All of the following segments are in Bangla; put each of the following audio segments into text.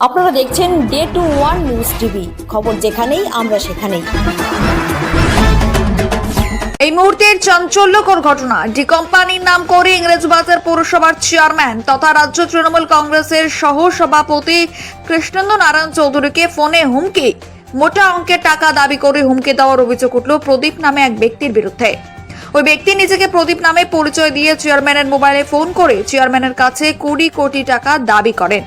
আপনারা দেখছেন day to one news TV, খবর যেখানেই আমরা সেখানেই। এই মুহূর্তের চাঞ্চল্যকর ঘটনা, ডি কোম্পানির নাম করে ইংরেজবাজার পৌরসভার চেয়ারম্যান তথা রাজ্য তৃণমূল কংগ্রেসের সহ সভাপতি কৃষ্ণেন্দু নারায়ণ চৌধুরীকে ফোনে হুমকি, মোটা অঙ্কের টাকা দাবি করে হুমকি দেওয়ার অভিযোগ উঠল প্রদীপ নামে এক ব্যক্তির বিরুদ্ধে। ওই ব্যক্তি নিজেকে প্রদীপ নামে পরিচয় দিয়ে চেয়ারম্যানের মোবাইলে ফোন করে চেয়ারম্যানের কাছে 20 কোটি টাকা দাবি করেন।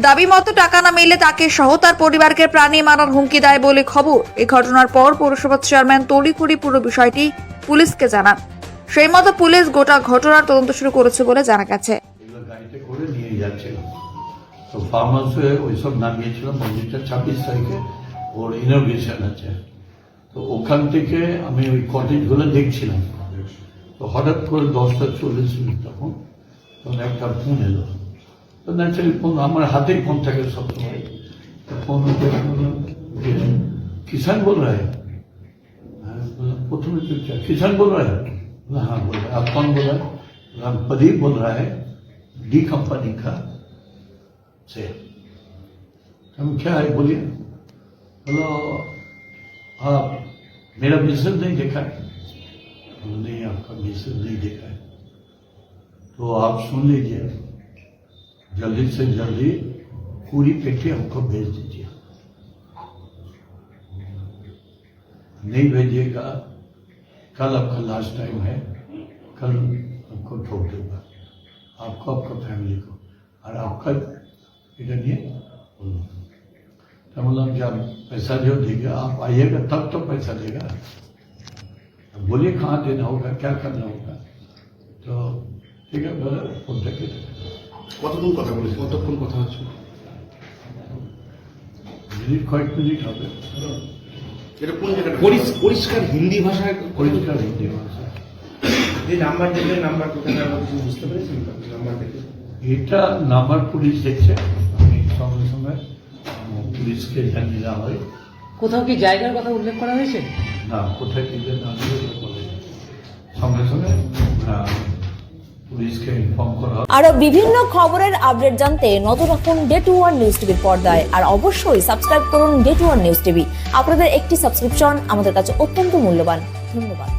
দাবি মতো টাকা না মিললে তাকে সহ তার পরিবারকে প্রাণী মারার হুমকি দেয় বলে খবর। এই ঘটনার পর পৌরসভার চেয়ারম্যান তড়িঘড়ি পুরো বিষয়টি পুলিশকে জানান। সেই মতো পুলিশ গোটা ঘটনার তদন্ত শুরু করেছে বলে জানা গেছে। গাড়িতে করে নিয়ে যাচ্ছিল, তো ফার্ম হাউসে ওইসব নামিয়েছিল। মন্দিরটা 26 তারিখে ওর ইনোগ্রেশন আছে, তো ওখান থেকে আমি ওই কটেজগুলো দেখছিলাম। তো হঠাৎ করে 10:40 তখন একটা ফোন এলো। তো ন্যাচারালি ফোন আমার হাতেই ফোন থাকে সবসময়। तो फोन किसान बोल रहा है? प्रथम किसान बोल रहा है? हाँ बोल रहा है। आप कौन बोल रहा है? प्रदीप बोल रहा है, डी कंपनी का से। हम क्या है बोलिए। बोलो आप मेरा मैसेज नहीं देखा है? नहीं, आपका मैसेज नहीं देखा है तो आप सुन लीजिए, जल्दी से जल्दी पूरी पेटी हमको भेज दीजिए। नहीं भेजिएगा, कल आपका लास्ट टाइम है, कल हमको ठोक दूंगा, आपको, आपका फैमिली को, और आपका इधर नहीं मतलब जब पैसा जो देगा आप आइएगा तब तो पैसा देगा। बोलिए कहाँ देना होगा, क्या करना होगा। तो ठीक है, फोन करके কতক্ষণ কথা বলেছি, কতক্ষণ কথা হচ্ছে? মিনিট, কয়েক মিনিট হবে। এটা কোন জায়গাটা? পরিষ্কার হিন্দি ভাষায়, পরিষ্কার হিন্দি ভাষা। যে নাম্বার দেখলে নাম্বার কোথায় বুঝতে পেরেছেন? নাম্বার দেখে এটা নাম্বার পুলিশ দেখছে, আমি সঙ্গে সঙ্গে পুলিশকে জানিয়ে দেওয়া হয়। কোথাও কি জায়গার কথা উল্লেখ করা হয়েছে? না, কোথায় কি যে না সঙ্গে সঙ্গে পুলিশকে ইনফর্ম করা হয়। আরো বিভিন্ন খবরের আপডেট জানতে নজর রাখুন ডে টু ওয়ান নিউজ টিভির পর্দায়, আর অবশ্যই সাবস্ক্রাইব করুন day to one news TV. আপনাদের একটি সাবস্ক্রিপশন আমাদের কাছে অত্যন্ত মূল্যবান। ধন্যবাদ।